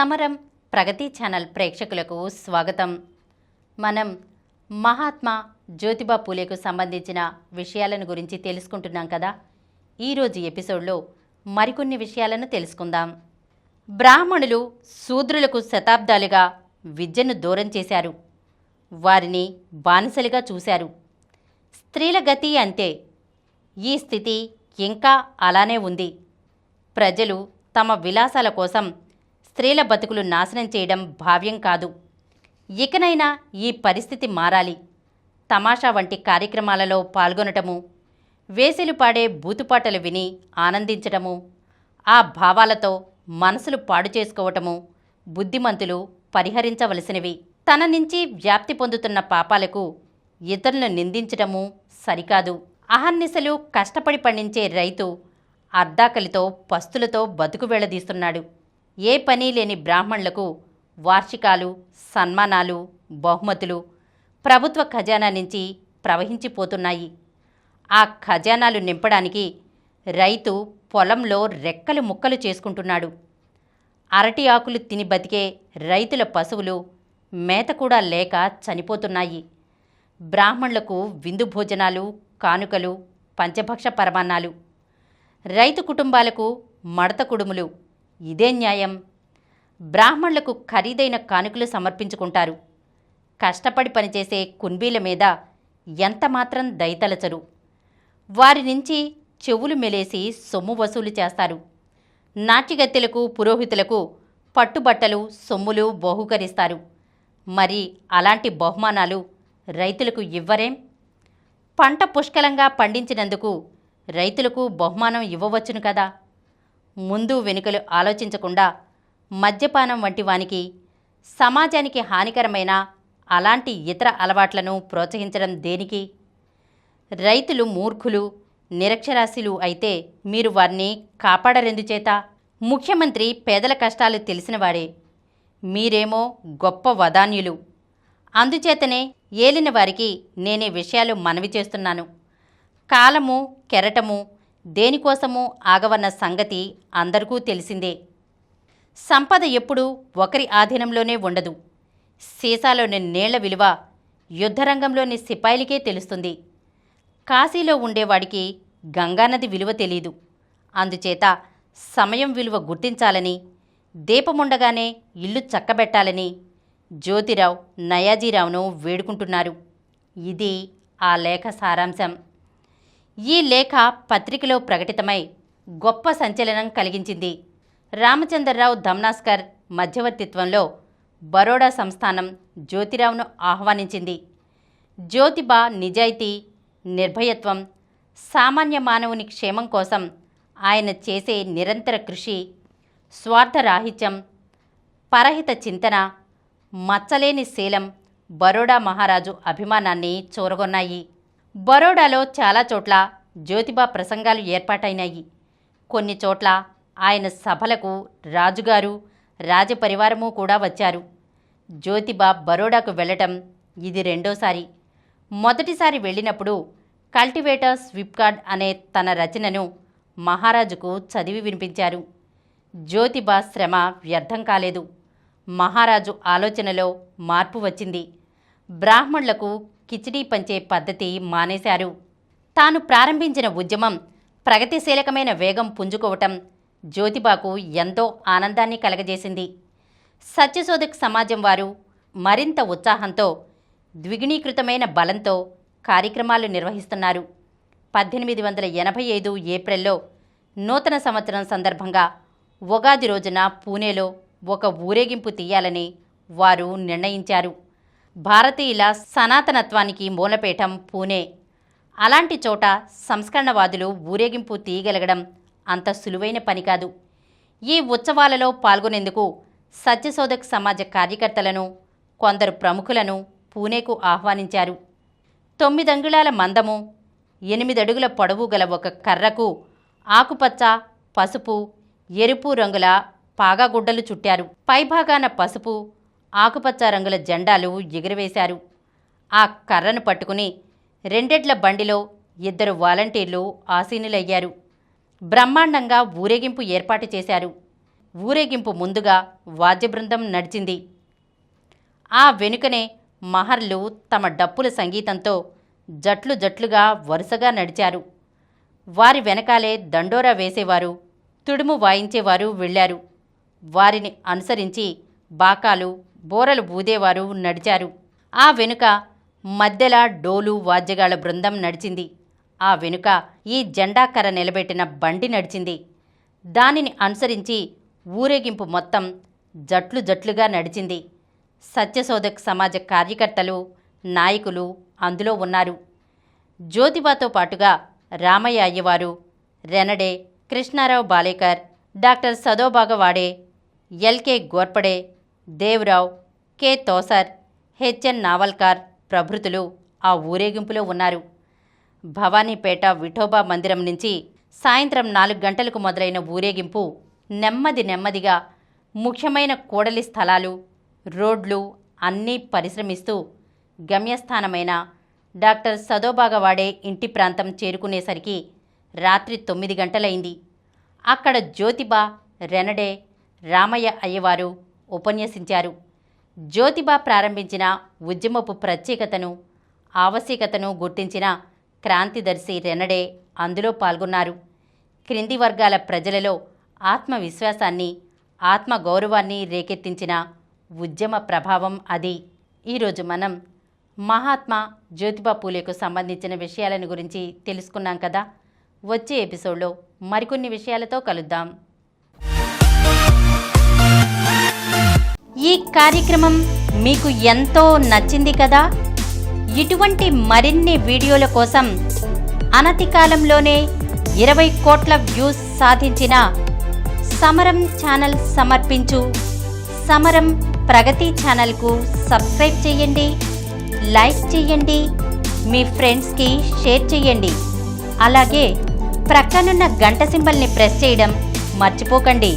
సమరం ప్రగతి ఛానల్ ప్రేక్షకులకు స్వాగతం. మనం మహాత్మా జ్యోతిబా పూలేకు సంబంధించిన విషయాలను గురించి తెలుసుకుంటున్నాం కదా. ఈరోజు ఎపిసోడ్లో మరికొన్ని విషయాలను తెలుసుకుందాం. బ్రాహ్మణులు శూద్రులకు శతాబ్దాలుగా విద్యను దూరం చేశారు. వారిని బానిసలుగా చూశారు. స్త్రీల గతి అంతే. ఈ స్థితి ఇంకా అలానే ఉంది. ప్రజలు తమ విలాసాల కోసం స్త్రీల బతుకులు నాశనం చేయడం భావ్యం కాదు. ఇకనైనా ఈ పరిస్థితి మారాలి. తమాషా వంటి కార్యక్రమాలలో పాల్గొనటము, వేసెలు పాడే బూతుపాటలు విని ఆనందించటము, ఆ భావాలతో మనసులు పాడు చేసుకోవటము బుద్ధిమంతులు పరిహరించవలసినవి. తన నుంచి వ్యాప్తి పొందుతున్న పాపాలకు ఇతరులను నిందించటము సరికాదు. అహర్నిశలు కష్టపడి పండించే రైతు అర్ధాకలితో పస్తులతో బతుకు వెళ్లదీస్తున్నాడు. ఏ పని లేని బ్రాహ్మణులకు వార్షికాలు, సన్మానాలు, బహుమతులు ప్రభుత్వ ఖజానా నుంచి ప్రవహించిపోతున్నాయి. ఆ ఖజానాలు నింపడానికి రైతు పొలంలో రెక్కలు ముక్కలు చేసుకుంటున్నాడు. అరటి ఆకులు తిని బతికే రైతుల పశువులు మేత కూడా లేక చనిపోతున్నాయి. బ్రాహ్మణులకు విందు భోజనాలు, కానుకలు, పంచభక్ష పరమాన్నాలు. రైతు కుటుంబాలకు మడత కుడుములు. ఇదే న్యాయం? బ్రాహ్మణులకు ఖరీదైన కానుకలు సమర్పించుకుంటారు. కష్టపడి పనిచేసే కుంబీల మీద ఎంతమాత్రం దయతలచరు. వారి నుంచి చెవులు మెలేసి సొమ్ము వసూలు చేస్తారు. నాట్యగత్తెలకు, పురోహితులకు పట్టుబట్టలు, సొమ్ములు బహుకరిస్తారు. మరి అలాంటి బహుమానాలు రైతులకు ఇవ్వరేం? పంట పుష్కలంగా పండించినందుకు రైతులకు బహుమానం ఇవ్వవచ్చును కదా. ముందు వెనుకలు ఆలోచించకుండా మద్యపానం వంటి వానికి, సమాజానికి హానికరమైన అలాంటి ఇతర అలవాట్లను ప్రోత్సహించడం దేనికి? రైతులు మూర్ఖులు, నిరక్షరాస్యులు అయితే మీరు వారిని కాపాడరెందుచేత? ముఖ్యమంత్రి పేదల కష్టాలు తెలిసినవాడే. మీరేమో గొప్ప వదాన్యులు. అందుచేతనే ఏలిన వారికి నేనే విషయాలు మనవి చేస్తున్నాను. కాలము, కెరటము దేనికోసమూ ఆగవన్న సంగతి అందరికీ తెలిసిందే. సంపద ఎప్పుడూ ఒకరి ఆధీనంలోనే ఉండదు. సీసాలోని నీళ్ల విలువ యుద్ధరంగంలోని సిపాయిలకే తెలుస్తుంది. కాశీలో ఉండేవాడికి గంగానది విలువ తెలీదు. అందుచేత సమయం విలువ గుర్తించాలని, దీపముండగానే ఇల్లు చక్కబెట్టాలని జ్యోతిరావు నయాజీరావును వేడుకుంటున్నారు. ఇది ఆ లేఖ సారాంశం. ఈ లేఖ పత్రికలో ప్రకటితమై గొప్ప సంచలనం కలిగించింది. రామచంద్రరావు ధమ్నాస్కర్ మధ్యవర్తిత్వంలో బరోడా సంస్థానం జ్యోతిరావును ఆహ్వానించింది. జ్యోతిబా నిజాయితీ, నిర్భయత్వం, సామాన్య మానవుని క్షేమం కోసం ఆయన చేసే నిరంతర కృషి, స్వార్థరాహిత్యం, పరహిత చింతన, మచ్చలేని శీలం బరోడా మహారాజు అభిమానాన్ని చూరగొన్నాయి. బరోడాలో చాలా చోట్ల జ్యోతిబా ప్రసంగాలు ఏర్పాటైనాయి. కొన్ని చోట్ల ఆయన సభలకు రాజుగారు, రాజపరివారము కూడా వచ్చారు. జ్యోతిబా బరోడాకు వెళ్ళటం ఇది రెండోసారి. మొదటిసారి వెళ్ళినప్పుడు కల్టివేటర్ స్విప్కార్డ్ అనే తన రచనను మహారాజుకు చదివి వినిపించారు. జ్యోతిబా శ్రమ వ్యర్థం కాలేదు. మహారాజు ఆలోచనలో మార్పు వచ్చింది. బ్రాహ్మణులకు కిచిడీ పంచే పద్ధతి మానేశారు. తాను ప్రారంభించిన ఉద్యమం ప్రగతిశీలకమైన వేగం పుంజుకోవటం జ్యోతిబాకు ఎంతో ఆనందాన్ని కలగజేసింది. సత్యశోధక్ సమాజం వారు మరింత ఉత్సాహంతో, ద్విగుణీకృతమైన బలంతో కార్యక్రమాలు నిర్వహిస్తున్నారు. 1885 ఏప్రిల్లో నూతన సంవత్సరం సందర్భంగా ఉగాది రోజున పూణేలో ఒక ఊరేగింపు తీయాలని వారు నిర్ణయించారు. భారతీయుల సనాతనత్వానికి మూలపీఠం పూణే. అలాంటి చోట సంస్కరణవాదులు ఊరేగింపు తీయగలగడం అంత సులువైన పని కాదు. ఈ ఉత్సవాలలో పాల్గొనేందుకు సత్యశోధక్ సమాజ కార్యకర్తలను, కొందరు ప్రముఖులను పూణేకు ఆహ్వానించారు. 9 అంగుళాల మందము, 8 అడుగుల పొడవు గల ఒక కర్రకు ఆకుపచ్చ, పసుపు, ఎరుపు రంగుల పాగాగుడ్డలు చుట్టారు. పైభాగాన పసుపు, ఆకుపచ్చ రంగుల జెండాలు ఎగురవేశారు. ఆ కర్రను పట్టుకుని 2 ఎడ్ల బండిలో 2 వాలంటీర్లు ఆసీనులయ్యారు. బ్రహ్మాండంగా ఊరేగింపు ఏర్పాటు చేశారు. ఊరేగింపు ముందుగా వాద్యబృందం నడిచింది. ఆ వెనుకనే మహర్లు తమ డప్పుల సంగీతంతో జట్లు జట్లుగా వరుసగా నడిచారు. వారి వెనకాలే దండోరా వేసేవారు, తుడుము వాయించేవారు వెళ్ళారు. వారిని అనుసరించి బాకాలు, బోరలు ఊదేవారు నడిచారు. ఆ వెనుక మధ్యల డోలు వాద్యగాళ్ల బృందం నడిచింది. ఆ వెనుక ఈ జెండా కర్ర నిలబెట్టిన బండి నడిచింది. దానిని అనుసరించి ఊరేగింపు మొత్తం జట్లు జట్లుగా నడిచింది. సత్యశోధక్ సమాజ కార్యకర్తలు, నాయకులు అందులో ఉన్నారు. జ్యోతిబాతో పాటుగా రామయ్య అయ్యవారు, Ranade, Krishnarao Balekar, doctor Sadobagawade, L K Gorpade, Devarao, K Tosar, H N Navalkar ప్రభృతులు ఆ ఊరేగింపులో ఉన్నారు. భవానీపేట విఠోబా మందిరం నుంచి సాయంత్రం 4 గంటలకు మొదలైన ఊరేగింపు నెమ్మదిగా ముఖ్యమైన కూడలి స్థలాలు, రోడ్లు అన్నీ పరిశ్రమిస్తూ గమ్యస్థానమైన డాక్టర్ సదోబాగవాడే ఇంటి ప్రాంతం చేరుకునేసరికి రాత్రి 9 గంటలైంది. అక్కడ జ్యోతిబా, రెనడే, రామయ్య అయ్యవారు ఉపన్యసించారు. జ్యోతిబా ప్రారంభించిన ఉద్యమపు ప్రత్యేకతను, ఆవశ్యకతను గుర్తించిన క్రాంతిదర్శి రెనడే అందులో పాల్గొన్నారు. క్రింది వర్గాల ప్రజలలో ఆత్మవిశ్వాసాన్ని, ఆత్మగౌరవాన్ని రేకెత్తించిన ఉద్యమ ప్రభావం అది. ఈరోజు మనం మహాత్మా జ్యోతిబా పూలేకు సంబంధించిన విషయాలను గురించి తెలుసుకున్నాం కదా. వచ్చే ఎపిసోడ్లో మరికొన్ని విషయాలతో కలుద్దాం. ఈ కార్యక్రమం మీకు ఎంతో నచ్చింది కదా. ఇటువంటి మరిన్ని వీడియోల కోసం అనతి కాలంలోనే 20 కోట్ల వ్యూస్ సాధించిన సమరం ఛానల్ సమర్పించు సమరం ప్రగతి ఛానల్కు సబ్స్క్రైబ్ చేయండి, లైక్ చేయండి, మీ ఫ్రెండ్స్కి షేర్ చేయండి. అలాగే ప్రక్కనున్న గంట సింబల్ని ప్రెస్ చేయడం మర్చిపోకండి.